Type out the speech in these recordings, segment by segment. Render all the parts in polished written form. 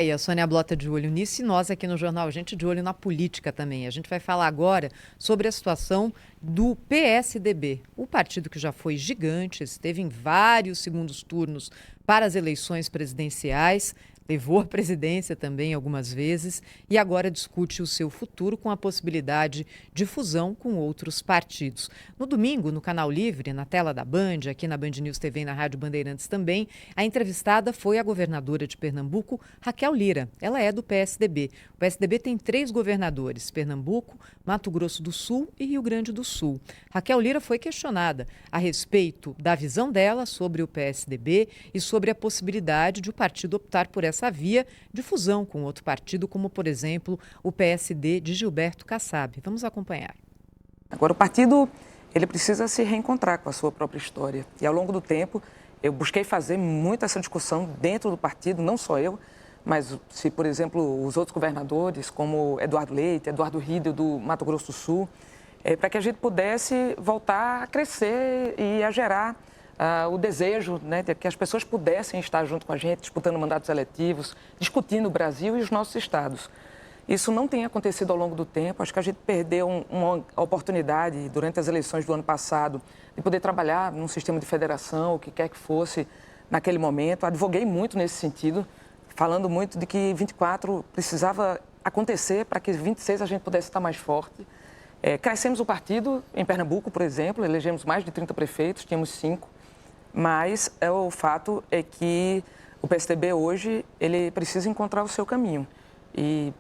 E a Sônia Blota de olho nisso e nós aqui no Jornal a Gente de olho na política também. A gente vai falar agora sobre a situação do PSDB, o partido que já foi gigante, esteve em vários segundos turnos para as eleições presidenciais, levou a presidência também algumas vezes e agora discute o seu futuro com a possibilidade de fusão com outros partidos. No domingo, no Canal Livre, na tela da Band, aqui na Band News TV e na Rádio Bandeirantes também, a entrevistada foi a governadora de Pernambuco, Raquel Lira. Ela é do PSDB. O PSDB tem 3 governadores, Pernambuco, Mato Grosso do Sul e Rio Grande do Sul. Raquel Lira foi questionada a respeito da visão dela sobre o PSDB e sobre a possibilidade de o partido optar por essa via de fusão com outro partido, como, por exemplo, o PSD de Gilberto Kassab. Vamos acompanhar. Agora, o partido ele precisa se reencontrar com a sua própria história. E, ao longo do tempo, eu busquei fazer muito essa discussão dentro do partido, não só eu, mas se, por exemplo, os outros governadores, como Eduardo Leite, Eduardo Riedel, do Mato Grosso do Sul, para que a gente pudesse voltar a crescer e a gerar o desejo, né, de que as pessoas pudessem estar junto com a gente, disputando mandatos eletivos, discutindo o Brasil e os nossos estados. Isso não tem acontecido ao longo do tempo. Acho que a gente perdeu uma oportunidade durante as eleições do ano passado de poder trabalhar num sistema de federação, o que quer que fosse naquele momento. Advoguei muito nesse sentido, falando muito de que 24 precisava acontecer para que 26 a gente pudesse estar mais forte. Crescemos o partido em Pernambuco, por exemplo, elegemos mais de 30 prefeitos, tínhamos 5. Mas o fato é que o PSDB hoje ele precisa encontrar o seu caminho. E,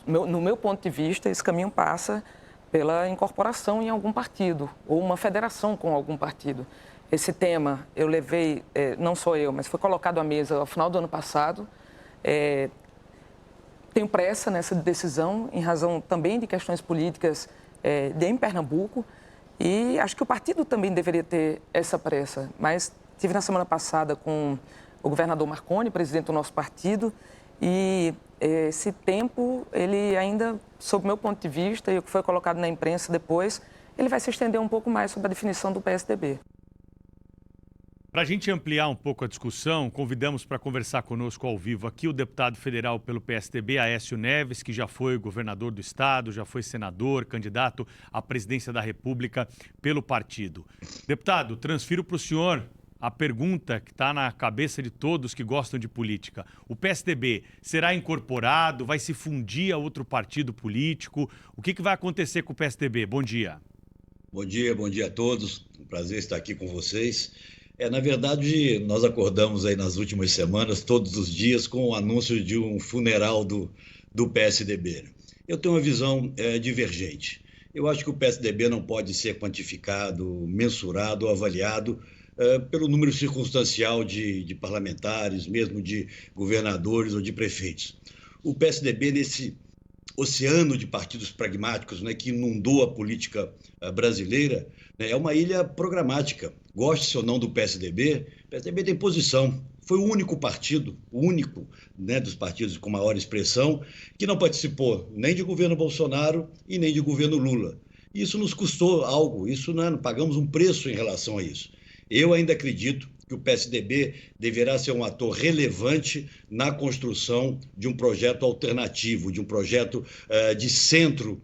no meu ponto de vista, esse caminho passa pela incorporação em algum partido ou uma federação com algum partido. Esse tema eu levei, não só eu, mas foi colocado à mesa ao final do ano passado. Tenho pressa nessa decisão, em razão também de questões políticas em Pernambuco. E acho que o partido também deveria ter essa pressa. Mas estive na semana passada com o governador Marconi, presidente do nosso partido, e esse tempo, ele ainda, sob o meu ponto de vista, e o que foi colocado na imprensa depois, ele vai se estender um pouco mais sobre a definição do PSDB. Para a gente ampliar um pouco a discussão, convidamos para conversar conosco ao vivo aqui o deputado federal pelo PSDB, Aécio Neves, que já foi governador do estado, já foi senador, candidato à presidência da República pelo partido. Deputado, transfiro para o senhor a pergunta que está na cabeça de todos que gostam de política. O PSDB será incorporado, vai se fundir a outro partido político? O que vai acontecer com o PSDB? Bom dia. Bom dia a todos. Um prazer estar aqui com vocês. Na verdade, nós acordamos aí nas últimas semanas, todos os dias, com o anúncio de um funeral do PSDB. Eu tenho uma visão divergente. Eu acho que o PSDB não pode ser quantificado, mensurado, avaliado pelo número circunstancial de parlamentares, mesmo de governadores ou de prefeitos. O PSDB, nesse oceano de partidos pragmáticos, né, que inundou a política brasileira, né, é uma ilha programática. Goste-se ou não do PSDB, o PSDB tem posição. Foi o único partido, né, dos partidos com maior expressão, que não participou nem de governo Bolsonaro e nem de governo Lula. Isso nos custou algo, não pagamos um preço em relação a isso. Eu ainda acredito que o PSDB deverá ser um ator relevante na construção de um projeto alternativo, de um projeto de centro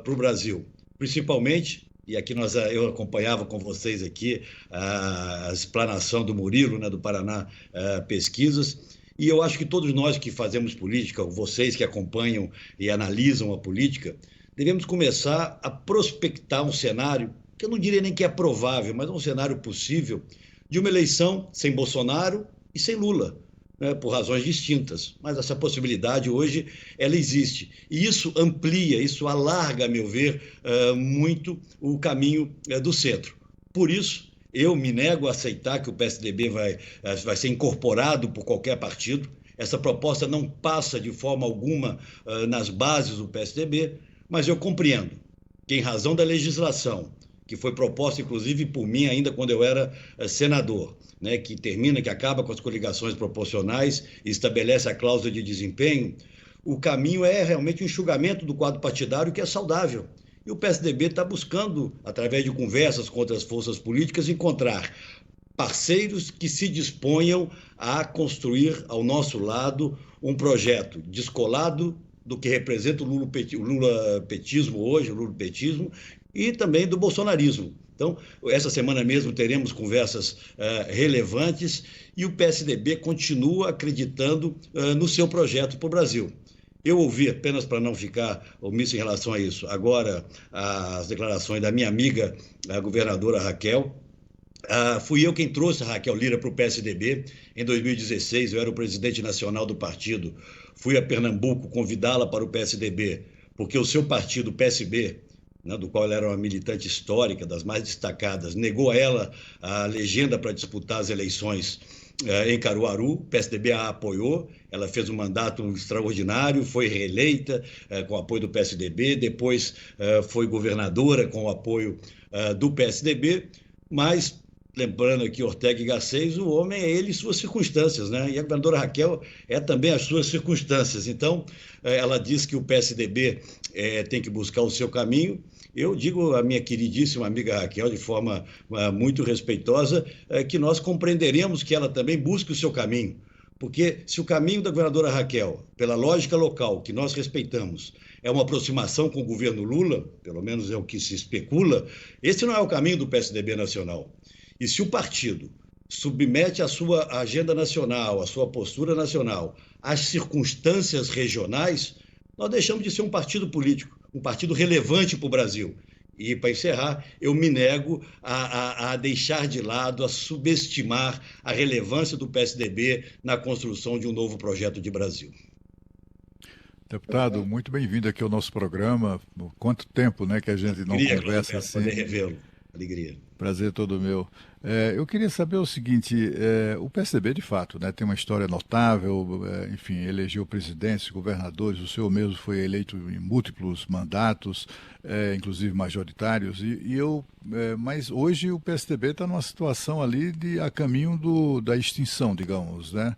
para o Brasil. Principalmente, e aqui eu acompanhava com vocês aqui a explanação do Murilo, né, do Paraná Pesquisas, e eu acho que todos nós que fazemos política, vocês que acompanham e analisam a política, devemos começar a prospectar um cenário, que eu não diria nem que é provável, mas um cenário possível, de uma eleição sem Bolsonaro e sem Lula, né, por razões distintas. Mas essa possibilidade hoje, ela existe. E isso amplia, isso alarga, a meu ver, muito o caminho do centro. Por isso, eu me nego a aceitar que o PSDB vai ser incorporado por qualquer partido. Essa proposta não passa de forma alguma nas bases do PSDB, mas eu compreendo que, em razão da legislação, que foi proposta, inclusive, por mim, ainda quando eu era senador, né, que acaba com as coligações proporcionais e estabelece a cláusula de desempenho, o caminho é realmente o enxugamento do quadro partidário, que é saudável. E o PSDB está buscando, através de conversas com outras forças políticas, encontrar parceiros que se disponham a construir ao nosso lado um projeto descolado do que representa o lulapetismo hoje, o lulapetismo, e também do bolsonarismo. Então, essa semana mesmo teremos conversas relevantes e o PSDB continua acreditando no seu projeto para o Brasil. Eu ouvi, apenas para não ficar omisso em relação a isso, agora as declarações da minha amiga, a governadora Raquel. Fui eu quem trouxe a Raquel Lira para o PSDB em 2016, eu era o presidente nacional do partido. Fui a Pernambuco convidá-la para o PSDB, porque o seu partido, o PSB, né, do qual ela era uma militante histórica, das mais destacadas, negou a ela a legenda para disputar as eleições em Caruaru. O PSDB a apoiou, ela fez um mandato extraordinário, foi reeleita com o apoio do PSDB, depois foi governadora com o apoio do PSDB, mas, lembrando aqui Ortega y Gasset, o homem é ele e suas circunstâncias, né? E a governadora Raquel é também as suas circunstâncias. Então, ela diz que o PSDB tem que buscar o seu caminho. Eu digo à minha queridíssima amiga Raquel, de forma muito respeitosa, que nós compreenderemos que ela também busque o seu caminho. Porque se o caminho da governadora Raquel, pela lógica local, que nós respeitamos, é uma aproximação com o governo Lula, pelo menos é o que se especula, esse não é o caminho do PSDB nacional. E se o partido submete a sua agenda nacional, a sua postura nacional, às circunstâncias regionais, nós deixamos de ser um partido político, um partido relevante para o Brasil. E, para encerrar, eu me nego a deixar de lado, a subestimar a relevância do PSDB na construção de um novo projeto de Brasil. Deputado, muito bem-vindo aqui ao nosso programa. Quanto tempo, né, que a gente não conversa assim. Poder revê-lo. Alegria. Prazer todo meu. Eu queria saber o seguinte, o PSDB, de fato, né, tem uma história notável, enfim, elegeu presidentes, governadores, o senhor mesmo foi eleito em múltiplos mandatos, inclusive majoritários, mas hoje o PSDB está numa situação ali a caminho da extinção, digamos, né?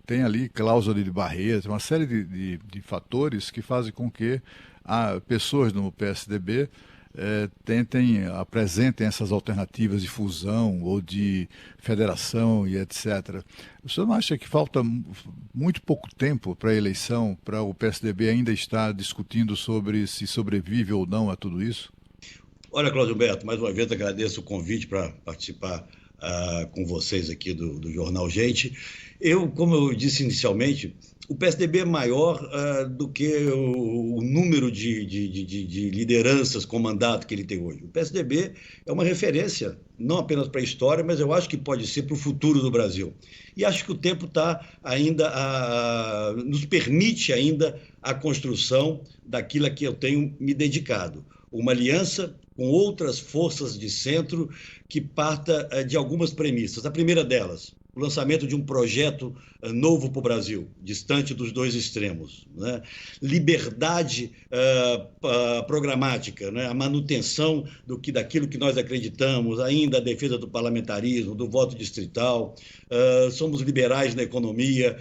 Tem ali cláusula de barreiras, uma série de fatores que fazem com que pessoas no PSDB apresentem essas alternativas de fusão ou de federação e etc. O senhor não acha que falta muito pouco tempo para a eleição, para o PSDB ainda estar discutindo sobre se sobrevive ou não a tudo isso? Olha, Cláudio Humberto, mais uma vez agradeço o convite para participar com vocês aqui do Jornal Gente. Como eu disse inicialmente, o PSDB é maior do que o número de lideranças com mandato que ele tem hoje. O PSDB é uma referência, não apenas para a história, mas eu acho que pode ser para o futuro do Brasil. E acho que o tempo nos permite ainda a construção daquilo a que eu tenho me dedicado. Uma aliança com outras forças de centro que parta de algumas premissas. A primeira delas, o lançamento de um projeto novo para o Brasil, distante dos dois extremos, né? Liberdade programática, né? A manutenção daquilo que nós acreditamos, ainda a defesa do parlamentarismo, do voto distrital. Somos liberais na economia,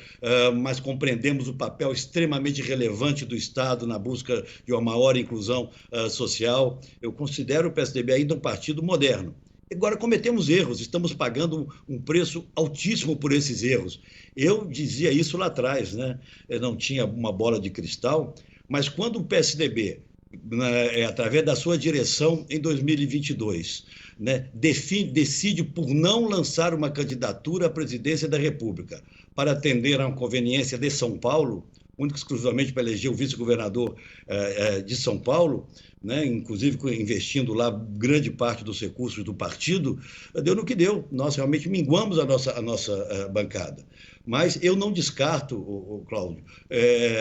mas compreendemos o papel extremamente relevante do Estado na busca de uma maior inclusão social. Eu considero o PSDB ainda um partido moderno. Agora, cometemos erros, estamos pagando um preço altíssimo por esses erros. Eu dizia isso lá atrás, né? Eu não tinha uma bola de cristal, mas quando o PSDB, através da sua direção em 2022, né, decide por não lançar uma candidatura à presidência da República para atender a uma conveniência de São Paulo, único e exclusivamente para eleger o vice-governador de São Paulo, né, inclusive investindo lá grande parte dos recursos do partido, deu no que deu. Nós realmente minguamos a nossa bancada. Mas eu não descarto, Cláudio,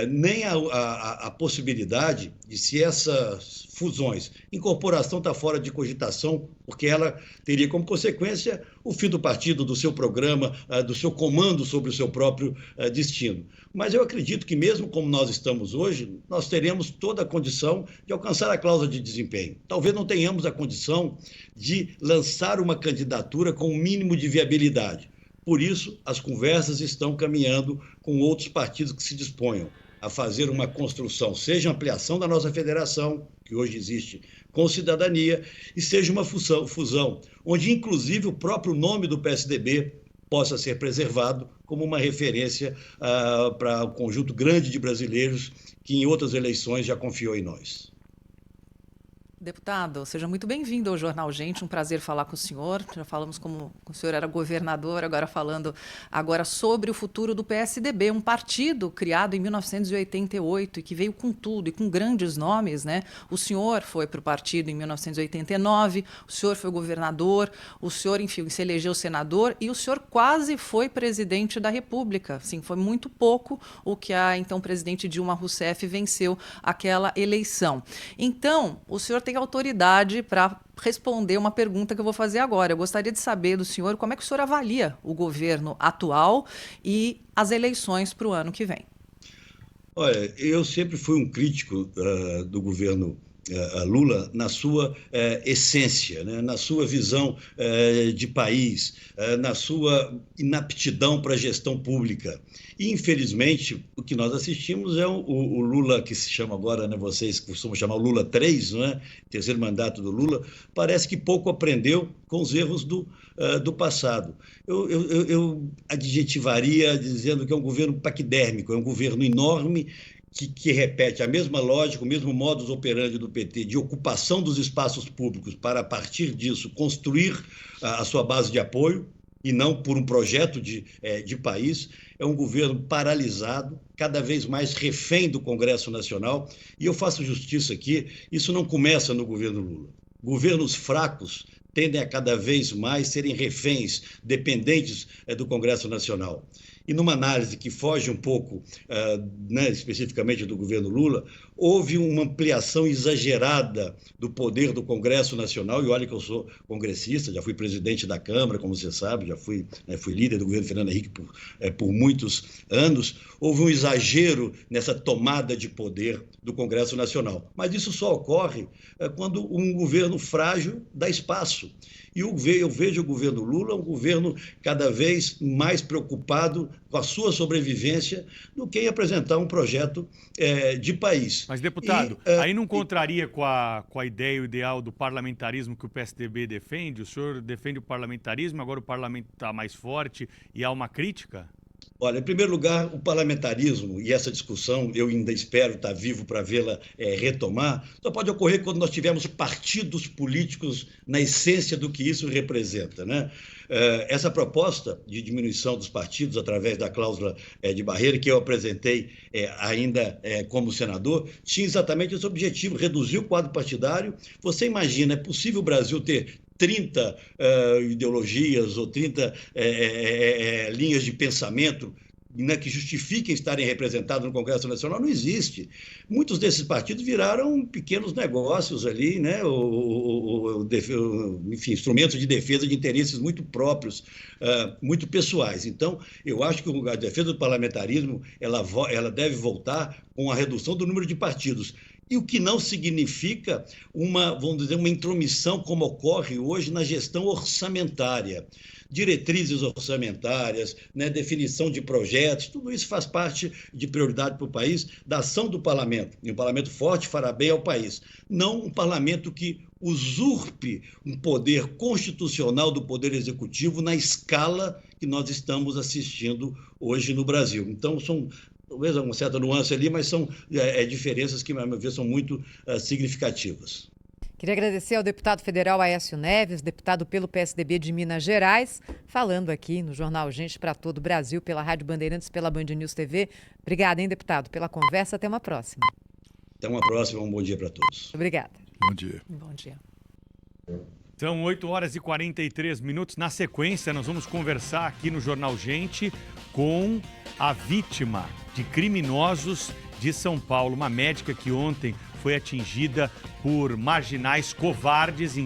nem a possibilidade de, se essas fusões, incorporação está fora de cogitação, porque ela teria como consequência o fim do partido, do seu programa, do seu comando sobre o seu próprio destino. Mas eu acredito que mesmo como nós estamos hoje, nós teremos toda a condição de alcançar a cláusula de desempenho. Talvez não tenhamos a condição de lançar uma candidatura com o mínimo de viabilidade. Por isso, as conversas estão caminhando com outros partidos que se disponham a fazer uma construção, seja ampliação da nossa federação, que hoje existe, com cidadania, e seja uma fusão, onde inclusive o próprio nome do PSDB possa ser preservado como uma referência para um conjunto grande de brasileiros que em outras eleições já confiou em nós. Deputado, seja muito bem-vindo ao Jornal Gente, um prazer falar com o senhor. Já falamos como o senhor era governador, agora falando sobre o futuro do PSDB, um partido criado em 1988 e que veio com tudo e com grandes nomes, né? O senhor foi para o partido em 1989, o senhor foi governador, o senhor, enfim, se elegeu senador e o senhor quase foi presidente da República. Assim, foi muito pouco o que a então presidente Dilma Rousseff venceu aquela eleição. Então, o senhor tem autoridade para responder uma pergunta que eu vou fazer agora. Eu gostaria de saber do senhor como é que o senhor avalia o governo atual e as eleições para o ano que vem. Olha, eu sempre fui um crítico do governo Lula na sua essência, né? Na sua visão de país, na sua inaptidão para a gestão pública. E, infelizmente, o que nós assistimos é o Lula, que se chama agora, né, vocês costumam chamar o Lula 3, não é? Terceiro mandato do Lula, parece que pouco aprendeu com os erros do passado. Eu adjetivaria dizendo que é um governo paquidérmico, é um governo enorme, que repete a mesma lógica, o mesmo modus operandi do PT de ocupação dos espaços públicos para, a partir disso, construir a sua base de apoio, e não por um projeto de país. É um governo paralisado, cada vez mais refém do Congresso Nacional. E eu faço justiça aqui, isso não começa no governo Lula. Governos fracos tendem a cada vez mais serem reféns, dependentes do Congresso Nacional. E numa análise que foge um pouco, né, especificamente do governo Lula, houve uma ampliação exagerada do poder do Congresso Nacional, e olha que eu sou congressista, já fui presidente da Câmara, como você sabe, já fui líder do governo Fernando Henrique por muitos anos. Houve um exagero nessa tomada de poder do Congresso Nacional. Mas isso só ocorre quando um governo frágil dá espaço. E eu vejo o governo Lula um governo cada vez mais preocupado com a sua sobrevivência do que em apresentar um projeto de país. Mas, deputado, aí não contraria com a ideia, o ideal do parlamentarismo que o PSDB defende? O senhor defende o parlamentarismo, agora o parlamento está mais forte e há uma crítica? Olha, em primeiro lugar, o parlamentarismo, e essa discussão eu ainda espero estar vivo para vê-la retomar, só pode ocorrer quando nós tivermos partidos políticos na essência do que isso representa, né? Essa proposta de diminuição dos partidos através da cláusula de barreira que eu apresentei ainda como senador, tinha exatamente esse objetivo, reduzir o quadro partidário. Você imagina, é possível o Brasil ter 30 ideologias ou 30 linhas de pensamento, né, que justifiquem estarem representados no Congresso Nacional? Não existe. Muitos desses partidos viraram pequenos negócios ali, né, enfim, instrumentos de defesa de interesses muito próprios, muito pessoais. Então, eu acho que a defesa do parlamentarismo ela deve voltar com a redução do número de partidos. E o que não significa vamos dizer, uma intromissão como ocorre hoje na gestão orçamentária. Diretrizes orçamentárias, né, definição de projetos, tudo isso faz parte de prioridade para o país, da ação do parlamento. E um parlamento forte fará bem ao país. Não um parlamento que usurpe um poder constitucional do poder executivo na escala que nós estamos assistindo hoje no Brasil. Então, são talvez uma certa nuance ali, mas são diferenças que, a meu ver, são muito significativas. Queria agradecer ao deputado federal Aécio Neves, deputado pelo PSDB de Minas Gerais, falando aqui no Jornal Gente para todo o Brasil, pela Rádio Bandeirantes, pela Band News TV. Obrigada, hein, deputado, pela conversa. Até uma próxima. Até uma próxima. Um bom dia para todos. Obrigada. Bom dia. Bom dia. São 8h43. Na sequência, nós vamos conversar aqui no Jornal Gente com a vítima de criminosos de São Paulo, uma médica que ontem foi atingida por marginais covardes